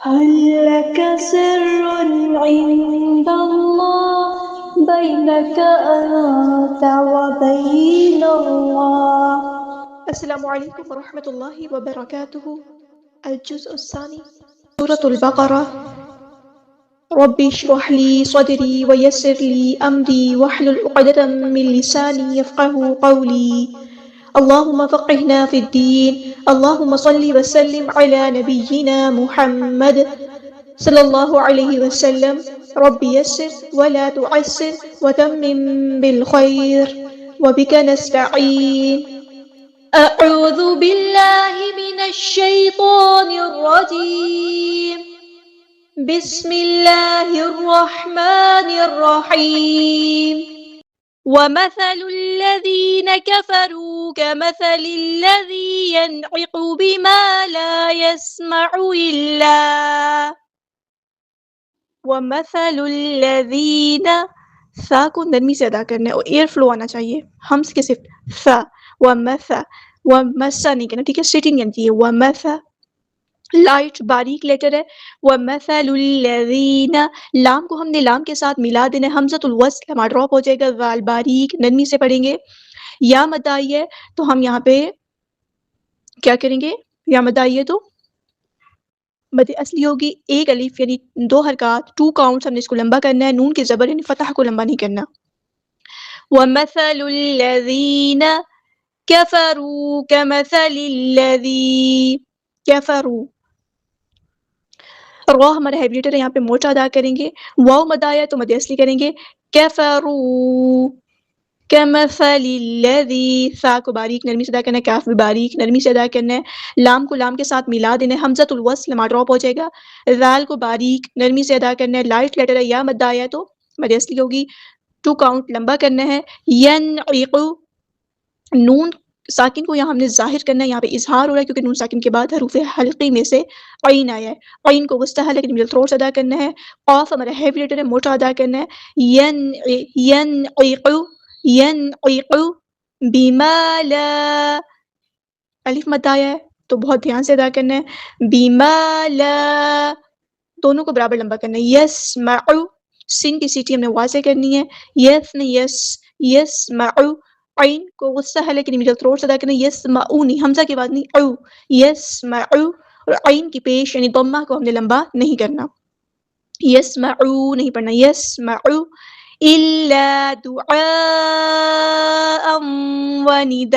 هل لك سر عند الله بينك أنت وبين الله. السلام علیکم ورحمۃ اللہ وبرکاتہ۔ الجزء الثانی، سورۃ البقرہ۔ رب اشرح لي صدري ويسر لي أمري واحلل عقدة من لساني يفقهوا قولي۔ اللهم فقهنا في الدين، اللهم صل وسلم على نبينا محمد صلی اللہ علیہ وسلم۔ رب یسر ولا تعسر وتمم بالخیر وبك نستعین۔ اعوذ باللہ من الشیطان الرجیم، بسم اللہ الرحمن الرحیم۔ وَمَثَلُ الَّذِينَ كَفَرُوا كَمَثَلِ الَّذِي يَنْعِقُ بِمَا لَا يَسْمَعُ إِلَّا وَمَثَلُ الَّذِينَ، سا کو نرمی سے ادا کرنا ہے اور ایئر فلو آنا چاہیے، ہم سے صرف سا، وَمَثَ وَمَسَ نہیں کہنا، ٹھیک ہے، سٹنگ آنی چاہیے، وَمَثَ، لائٹ باریک لیٹر ہے، وَمَثَلُ الَّذِينَ، لام کو ہم نے لام کے ساتھ ملا دینا ہے، حمزۃ الوصل ہمارا ڈراپ ہو جائے گا، وال باریک نرمی سے پڑھیں گے۔ یا مد آئی ہے تو ہم یہاں پہ کیا کریں گے، یا مد آئی ہے تو مد اصلی ہوگی، ایک الف یعنی 2 حرکات، 2 کاؤنٹس ہم نے اس کو لمبا کرنا ہے، نون کے زبر یعنی فتح کو لمبا نہیں کرنا۔ وَمَثَلُ الَّذِينَ كَفَرُوا كَمَثَلِ الَّذِي كَفَرُوا، را ہمارا ہیبریٹر ہے، یہاں پہ موٹا ادا کریں گے، واو مد آیا تو مد اصلی کریں گے، كَفَرُوا كَمَثَلِ الَّذِي، سا کو باریک نرمی سے ادا کرنا ہے، کاف بھی باریک نرمی سے ادا کرنا ہے، لام کو لام کے ساتھ ملا دینا ہے، حمزۃ الوصل ہمارا ڈراپ ہو جائے گا، ذال کو باریک نرمی سے ادا کرنا ہے، لائٹ لیٹر ہے، یا مد آیا تو مد اصلی ہوگی، 2 کاؤنٹ لمبا کرنا ہے۔ ینعق، نون ساکن کو یہاں ہم نے ظاہر کرنا ہے، یہاں پہ اظہار ہو رہا ہے کیونکہ نون ساکن کے بعد حروف حلقی میں سے عین آیا ہے، عین کو وسطی ہے لیکن مڈل تھروٹ سے ادا کرنا ہے، قاف ہمارا ہیوی لیٹر ہے، موٹا ادا کرنا ہے، ینعق ینعق بما لا، الف مد آیا ہے تو بہت دھیان سے ادا کرنا ہے، بما لا، دونوں کو برابر لمبا کرنا ہے، یسمع، سین کی سیٹی ہم نے واضح کرنی ہے، یس نے یس، یسمع، عین کو غصہ ہے لیکن مڈل تھروٹ سے ادا کرنا ہے، یسمعونی، حمزہ کے بعد نہیں، او، یسمع، اور عین کی پیش یعنی ضمہ کو ہم نے لمبا نہیں کرنا، یسمعو نہیں پڑھنا، یسمعو الا دعاء ونداء،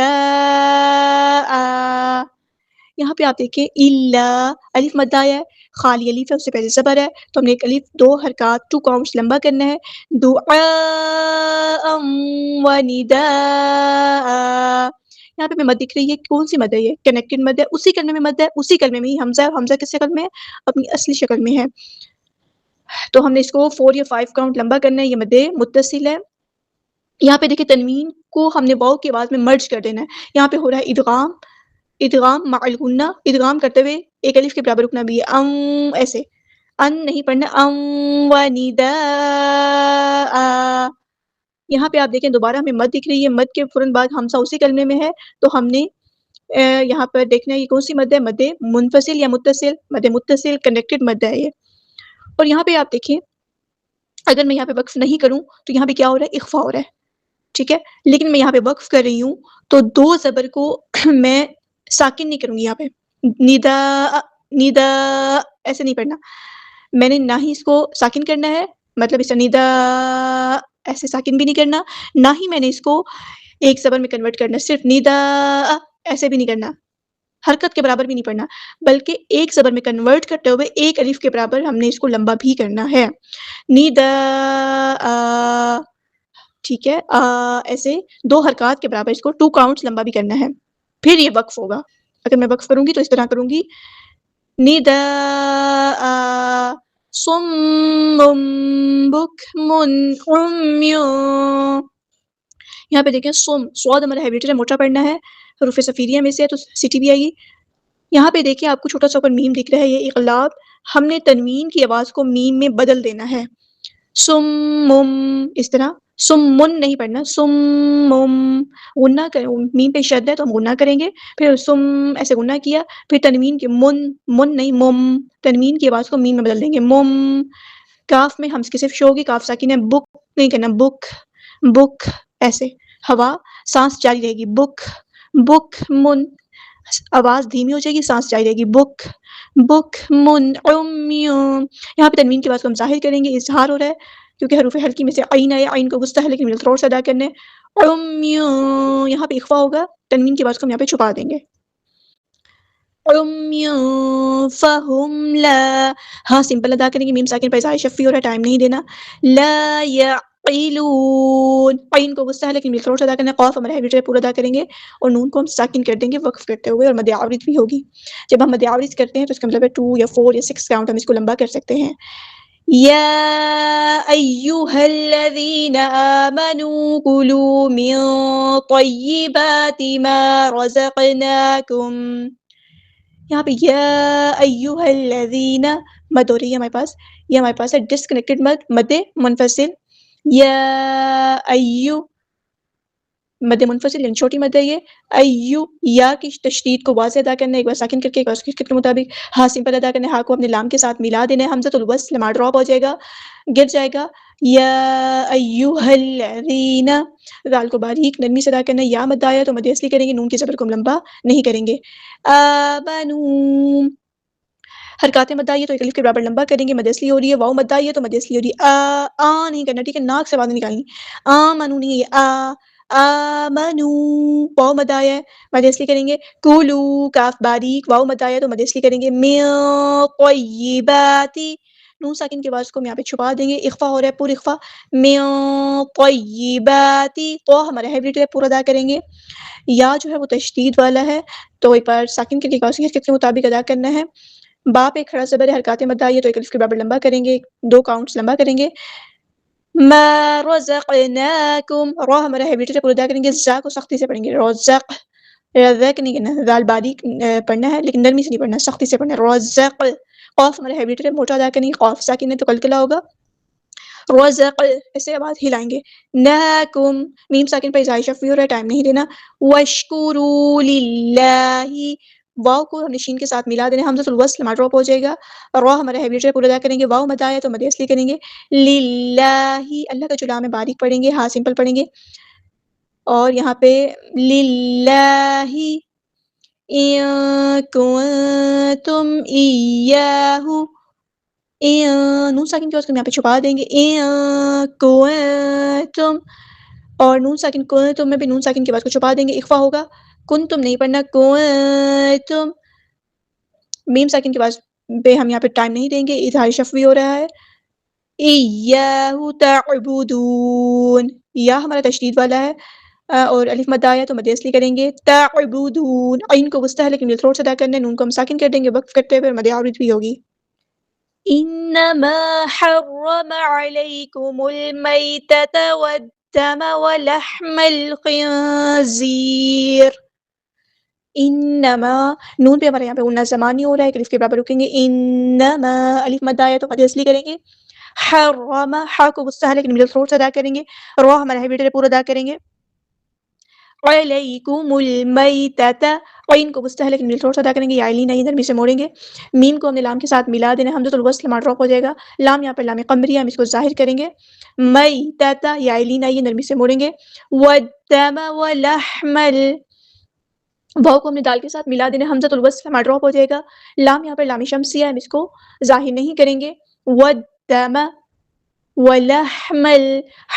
یہاں پہ آپ دیکھیں الا، الف مد آیا ہے، خالی الف ہے، اس سے پہلے زبر ہے تو ہم نے ایک الف 2 حرکات 2 کاؤنٹس لمبا کرنا ہے، دعاء ونداء، یہاں پہ میں مد دکھ رہی ہے، کون سی مد ہے، یہ کنیکٹڈ مد ہے، اسی کلمے میں مد ہے، اسی کلمے میں ہی حمزہ ہے، حمزہ کس شکل میں ہے، اپنی اصلی شکل میں ہے، تو ہم نے اس کو 4 یا 5 کاؤنٹ لمبا کرنا ہے، یہ مد متصل ہے۔ یہاں پہ دیکھیں تنوین کو ہم نے واو کی آواز میں مرج کر دینا ہے، یہاں پہ ہو رہا ہے ادغام، ادغام مع الغنہ، ادغام کرتے ہوئے ایک الف کے برابر رکنا بھی ہے، ایسے ان نہیں پڑھنا، ونداء، یہاں پہ آپ دیکھیں دوبارہ ہمیں مد دکھ رہی ہے، مد کے فوراً بعد حمزہ اسی کلمے میں ہے تو ہم نے یہاں پر دیکھنا ہے یہ کون سی مد ہے، مد منفصل یا متصل، مد متصل کنیکٹڈ مد ہے یہ، اور یہاں پہ آپ دیکھیں اگر میں یہاں پہ وقف نہیں کروں تو یہاں پہ کیا ہو رہا ہے، اخفا ہو رہا ہے، ٹھیک ہے، لیکن میں یہاں پہ وقف کر رہی ہوں تو 2 زبر کو میں ساکن نہیں کروں گی، یہاں پہ ندا، ندا ایسے نہیں پڑھنا، میں نے نہ ہی اس کو ساکن کرنا ہے، مطلب اس کا ندا ایسے ساکن بھی نہیں کرنا، نہ ہی میں نے اس کو ایک زبر میں کنورٹ کرنا، صرف ندا ایسے بھی نہیں کرنا، حرکت کے برابر بھی نہیں پڑھنا، بلکہ ایک زبر میں کنورٹ کرتے ہوئے ایک الف کے برابر ہم نے اس کو لمبا بھی کرنا ہے، ندا، ٹھیک ہے، ایسے 2 حرکات کے برابر اس کو 2 کاؤنٹس لمبا بھی کرنا ہے، پھر یہ وقف ہوگا، اگر میں وقف کروں گی تو اس طرح کروں گی، نداء صم بکم عمی، یہاں پہ دیکھیں صم، صاد ہمارا ہیبریٹر ہے، موٹا پڑھنا ہے، حروف صفیریہ میں سے ہے تو سٹی بھی آئے گی، یہاں پہ دیکھیں آپ کو چھوٹا سا اوپر میم دکھ رہا ہے، یہ اقلاب، ہم نے تنوین کی آواز کو میم میں بدل دینا ہے، سم، اس طرح سمن نہیں پڑھنا، سمم غنہ میم پہ شد ہے تو ہم غنہ کریں گے، پھر سم ایسے غنہ کیا، پھر تنوین کے من نہیں مم، تنوین کی آواز کو میم میں بدل دیں گے مم. کاف میں ہم کی صرف شو ہوگی، کاف ساکن ہے، بک نہیں کہنا، بک بک ایسے ہوا سانس جاری رہے گی، بک بک من، آواز دھیمی ہو جائے گی، سانس جاری رہے گی، بک بک من عمیون. یہاں پہ تنوین کی آواز کو ہم ظاہر کریں گے، اظہار ہو رہا ہے کیونکہ حروف ہلکی میں سے عین ہے، عین کو گستا ہے لیکن مل تھروٹ سے ادا کرنے. عمیون یہاں پہ اخفا ہوگا، تنوین کی آواز کو ہم یہاں پہ چھپا دیں گے. عمیون فہم لا، ہاں سمپل ادا کریں گے، میم ساکن پر اظہار شفی ہو رہا ہے، ٹائم نہیں دینا. لا یعقلون، عین کو گستا ہے لیکن مل تھروٹ سے ادا کرنا. قاف ہمارا ہیوی پورا ادا کریں گے اور نون کو ہم ساکن کر دیں گے وقف کرتے ہوئے، اور مد عارض بھی ہوگی. جب ہم مد عارض کرتے ہیں تو اس کا مطلب ہے 2 یا 4 یا 6 کاؤنٹ ہم اس کو لمبا کر سکتے ہیں. یا ایھا الذین آمنوا کلوا من طیبات ما رزقناکم. یہاں پہ یا ایھا الذین مد ہو رہی ہے ہمارے پاس، یہ ہمارے پاس ہے ڈسکنیکٹڈ مد منفصل. یا ایو مد منفصل یعنی چھوٹی مد ہے یہ. ایو یا کی تشدید کو واضح ادا کرنا ہے، ایک بار ساکن کر کے ایک بار سکون کے مطابق. ہاں سمپل ادا کرنا ہے، ہاں کو اپنے لام کے ساتھ ملا دینا ہے، حمزۃ الوصل لما ڈراپ ہو جائے گا، گر جائے گا. یا ایھا الذین، دال کو باریک نرمی سے ادا کرنا ہے. یا مد آیا تو مد اصلی کریں گے، نون کی زبر کو ہم لمبا نہیں کریں گے. آمنو، حرکات مد آئی ہے تو ایک الف کے برابر لمبا کریں گے، مد اصلی ہو رہی ہے. واو مد آئی ہے تو مد اصلی ہو رہی ہے. آ نہیں کرنا، ٹھیک ہے، ناک سے آواز نہیں نکالنی. آمنو نہیں ہے یہ آمنو. واو مد آیا ہے، مد اصلی کریں گے. کولو کاف باریک، واو مد آیا تو مد اصلی کریں گے. من طیبات، نون ساکن کی آواز کو ہم یہاں پہ چھپا دیں گے، اخفا ہو رہا ہے، پور اخفا. من طیبات، تو ہمارا ہیوی ہے پورا ادا کریں گے. یا جو ہے وہ تشدید والا ہے تو ایک بار ساکن کے حرکت کے مطابق ادا کرنا ہے. باپ ایک کھڑا زبر ہے، حرکات مد آئی ہے تو ایک الف کے برابر لمبا کریں گے، 2 کاؤنٹس لمبا کریں گے. ما رزقناکم، را ہمارا ہیوی ہے پورا ادا کریں گے. زا کو سختی سے پڑھیں گے، رزق، رزق نہیں کہنا، دال باریک پڑھنا ہے لیکن نرمی سے نہیں پڑھنا، سختی سے پڑھنا ہے. رزق، قاف ہمارا ہیوی ہے موٹا ادا کریں گے، قاف ساکن ہے تو قلقلہ ہوگا. رزق ایسے آواز ہلائیں گے. ناکم، میم ساکن پر اظہار شفوی ہو رہا ہے، ٹائم نہیں دینا. واشکروا للہ، واو کو ہم نشین کے ساتھ ملا دینا، حمزۃ الوصل لما ڈراپ ہو جائے گا. را ہمارا ہیوی ہے پورا ادا کریں گے. واو مد آیا تو مد اصلی کریں گے. للہ، اللہ کا جو لام ہے باریک پڑھیں گے، ہاں سمپل پڑھیں گے. اور یہاں پہ للہ ان کنتم ایاہ، نون ساکن کی آواز کو ہم یہاں پہ چھپا دیں گے. ان کنتم، اور نون ساکن کنتم میں بھی نون ساکن کی آواز کو چھپا دیں گے، اخفا ہوگا. کنتم نہیں پڑھنا، کنتم. میم ساکن کی آواز پہ ہم یہاں پہ ٹائم نہیں دیں گے، اظہار شفوی ہو رہا ہے. ایاہ تعبدون، یا ہمارا تشدید والا ہے اور الف مد آیا تو مد اصلی کریں گے. تعبدون، عین کو وسطی ہے لیکن مل تھروٹ سے ادا کرنا ہے، نون کو ہم ساکن کر دیں گے وقف کرتے ہوئے، مد عارض بھی ہوگی. انما حرم علیکم المیتۃ والدم ولحم الخنزیر. انما، نون پہ ہمارے یہاں پہ غنہ زمانی ہو رہا ہے، الف کے برابر رکیں گے. انما الف مد آیا تو مد اصلی کریں گے. حرم، ہا کو وسطی ہے لیکن مڈل تھروٹ سے ادا کریں گے. را ہمارا ہیوی ہے پورا ادا کریں گے. علیکم المیتۃ، عین کو وسطی ہے لیکن مڈل تھروٹ سے ادا کریں گے، یا علی نہیں نرمی سے موڑیں گے. میم کو ہم نے لام کے ساتھ ملا دینا، حمزۃ الوصل لما ڈراپ ہو جائے گا. لام یہاں پہ لام قمریہ، ہم اس کو ظاہر کریں گے. میتۃ، یا علی نہیں نرمی سے موڑیں گے. والدم ولحم واو کو ہم نے دال کے ساتھ ملا دینا، حمزۃ الوصل لما ڈراپ ہو جائے گا. لام یہاں پر لام شمسیہ ہے، ہم اس کو ظاہر نہیں کریں گے. والدم ولحم،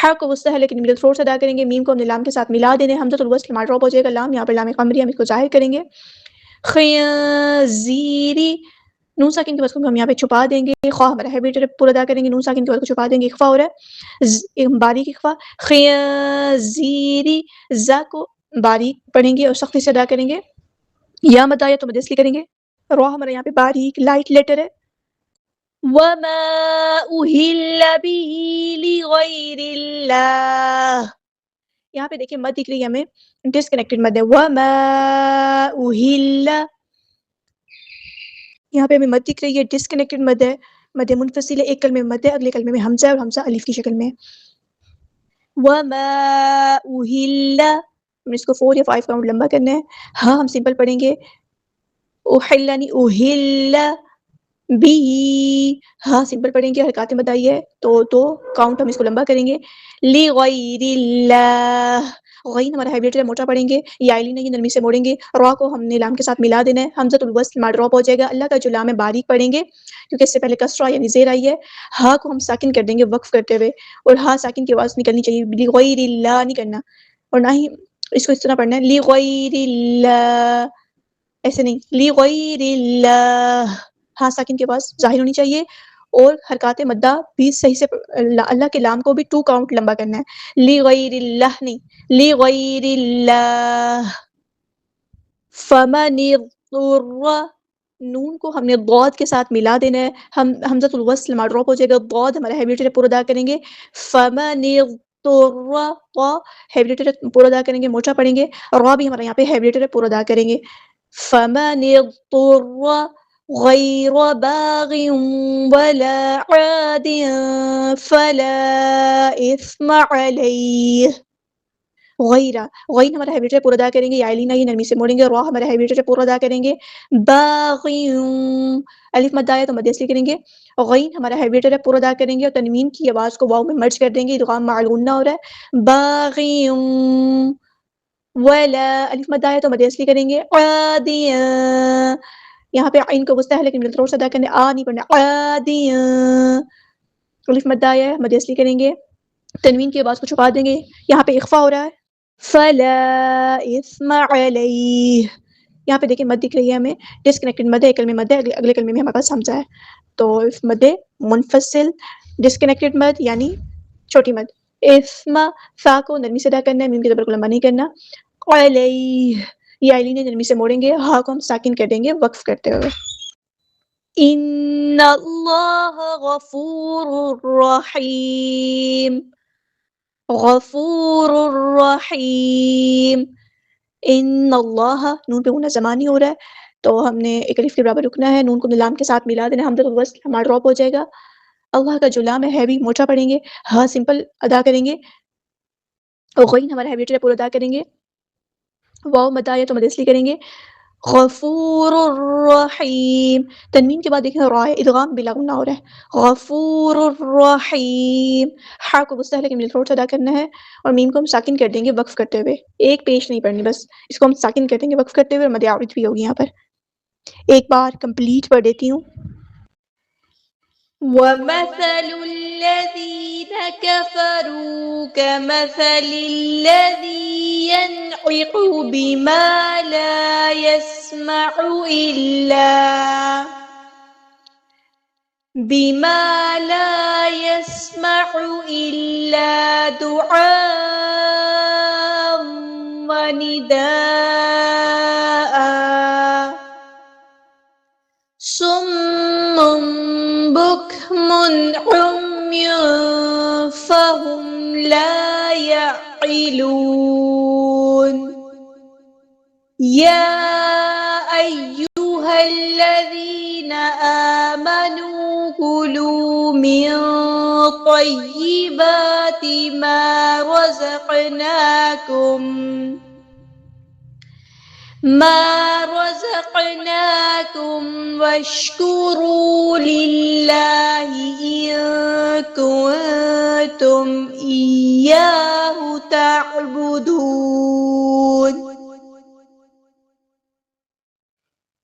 ہا کو وسطی ہے لیکن مڈل تھروٹ سے ادا کریں گے. میم کو ہم نے لام کے ساتھ ملا دینے، حمزۃ الوصل لما ڈراپ ہو جائے گا. لام یہاں پر لام قمری، ہم اس کو ظاہر کریں گے. خنزیری، نون ساکن کے بعد کو ہم یہاں پہ چھپا دیں گے، خواہ ہمارا ہیوی پورا ادا کریں گے، نون ساکن کے بعد کو چھپا دیں گے، اخفا ہو رہا ہے باریک اخفا. خنزیری، زا کو باریک پڑھیں گے اور سختی سے ادا کریں گے. یا مد آیا تو مد اصلی کریں گے. را ہمارے یہاں پہ باریک لائٹ لیٹر ہے. وما اہل به لغیر اللہ، یہاں پہ دیکھیں مد دکھ رہی ہے ہمیں، ڈسکنیکٹڈ مد ہے. وما اہل، یہاں پہ ہمیں مد دکھ رہی ہے، ڈسکنیکٹڈ مد ہے، مد منفصل ہے. ایک کلمے میں مد ہے، اگلے کلمے میں حمزہ اور حمزہ الف کی شکل میں. وما اہل، ہم نے اس کو 4 یا 5 کاؤنٹ لمبا کرنا ہے. ہاں ہم سمپل پڑھیں گے، احل نہیں اہل بھی، ہاں سمپل پڑھیں گے، حرکات مدائی ہے تو کاؤنٹ ہم اس کو لمبا کریں گے. لغیر اللہ، غین ہمارا ہیبیٹ ہے موٹا پڑھیں گے، یا علی نہیں نرمی سے موڑیں گے، را کو ہم نے لام کے ساتھ ملا دینا ہے، حمزۃ الوصل ماڈ ڈراپ ہو جائے گا. اللہ کا جو لام ہے باریک پڑھیں گے کیونکہ اس سے پہلے کسرہ یعنی زیر آئی ہے. ہا کو ہم ساکن کر دیں گے وقف کرتے ہوئے، اور ہا ساکن کی آواز نکلنی چاہیے، لغیر اللہ نہیں کرنا، اور نہ ہی اس کو اس طرح پڑھنا ہے لغیر اللہ، ایسے نہیں، لغیر اللہ، ہاں ساکن کے پاس ظاہر ہونی چاہیے. اور حرکات مدہ بھی صحیح سے اللہ کے لام کو بھی 2 کاؤنٹ لمبا کرنا ہے، لغیر اللہ نہیں، لغیر اللہ. فمن اضطر، نون کو ہم نے ضاد کے ساتھ ملا دینا ہے، ہم حمزۃ الوصل ماڈ ڈراپ ہو جائے گا، ضاد ہمارا ہیبی لیٹر پورا ادا کریں گے. فمن اضطر، طا ہیبی لیٹر پورا ادا کریں گے، موٹا پڑھیں گے، اور را بھی ہمارا یہاں پہ ہیبی لیٹر پورا ادا کریں گے. فمن اضطر غیر باغ ولا عاد فلا اثم علیہ. غیرہ، غین ہمارا ہیبیٹر پورا ادا کریں گے، یا علینا یہ نرمی سے موڑیں گے، را ہمارا ہیبیٹر پورا ادا کریں گے. باغی، الف مد آیا تو مد اصلی کریں گے، غین ہمارا ہیبیٹر پورا ادا کریں گے، اور تنوین کی آواز کو واو میں مرج کر دیں گے، ادغام مع الغنہ ہو رہا ہے. باغی ولا، الف مد آیا تو مد اصلی کریں گے. عادیا، یہاں پہ عین کو گستا ہے لیکن تھوڑا سا ادا کرنے، آ نہیں پڑھنا، عادیا، الف مد آیا ہے مد اصلی کریں گے، تنوین کی آواز کو چھپا دیں گے، یہاں پہ اخفا ہو رہا ہے. فلا اثم علیہ، یہاں پہ دیکھیں مد دکھ رہی ہے ہمیں، ڈسکنیکٹڈ مد ہے، ایک کلمے مد ہے، اگلے کلمے میں ہمارے پاس حمزہ ہے، تو مد منفصل ڈسکنیکٹڈ مد یعنی چھوٹی مد. اسم، سا کو نرمی سے ادا کرنا ہے، میم کے زبر کو لمبا نہیں کرنا. علیہ، یہ علی نے نرمی سے موڑیں گے، ہا کو ہم ساکن کر دیں گے وقف کرتے ہوئے. ان اللہ غفور رحیم، غفور الرحیم. ان اللہ، نون پہ ہونا زمانی ہو رہا ہے تو ہم نے ایک الف کے برابر رکنا ہے، نون کو لام کے ساتھ ملا دینا، حمزۃ الوصل ہمارا ڈراپ ہو جائے گا. اللہ کا جو لام ہے ہیوی موٹا پڑھیں گے، ہاں سمپل ادا کریں گے، اور غین ہمارا ہیوی لیٹر پورا ادا کریں گے، واو مد آیا تو مد اصلی کریں گے. غفور الرحیم، تنوین کے بعد دیکھیں را ہے، ادغام بلا غنہ ہو رہا ہے. غفور الرحیم، ہا کو گستا ہے لیکن مل تھوڑا سا ادا کرنا ہے، اور میم کو ہم ساکن کر دیں گے وقف کرتے ہوئے، ایک پیش نہیں پڑھنی، بس اس کو ہم ساکن کر دیں گے وقف کرتے ہوئے، اور مد عارض بھی ہوگی یہاں پر. ایک بار کمپلیٹ پڑھ دیتی ہوں. وَمَثَلُ الَّذِينَ كَفَرُوا كَمَثَلِ الَّذِي يَنْعِقُ بِمَا لَا يَسْمَعُ إِلَّا دُعَاءً وَنِدَاءً صُمٌّ بُكْمٌ عُمْيٌ فَهُمْ لَا يَعْقِلُونَ. يَا أَيُّهَا الَّذِينَ آمَنُوا كُلُوا مِن طَيِّبَاتِ مَا رَزَقْنَاكُمْ وَاشْكُرُوا لِلَّهِ إِن كُنتُمْ إِيَّاهُ تَعْبُدُونَ.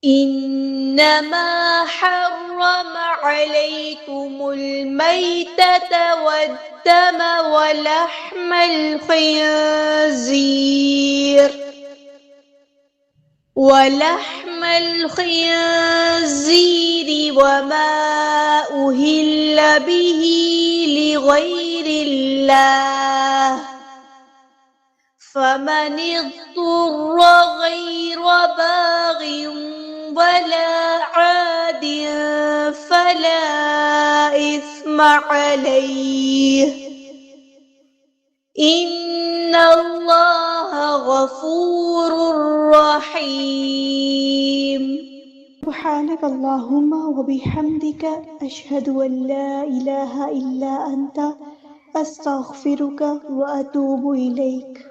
إِنَّمَا حَرَّمَ عَلَيْكُمُ الْمَيْتَةَ وَالدَّمَ ولحم الخنزير وما أهل به لغير الله فمن اضطر غير باغ ولا عاد فلا إثم عليه إن الله غفور رحيم. سبحانك اللهم وبحمدك أشهد أن لا إله إلا أنت أستغفرك وأتوب إليك.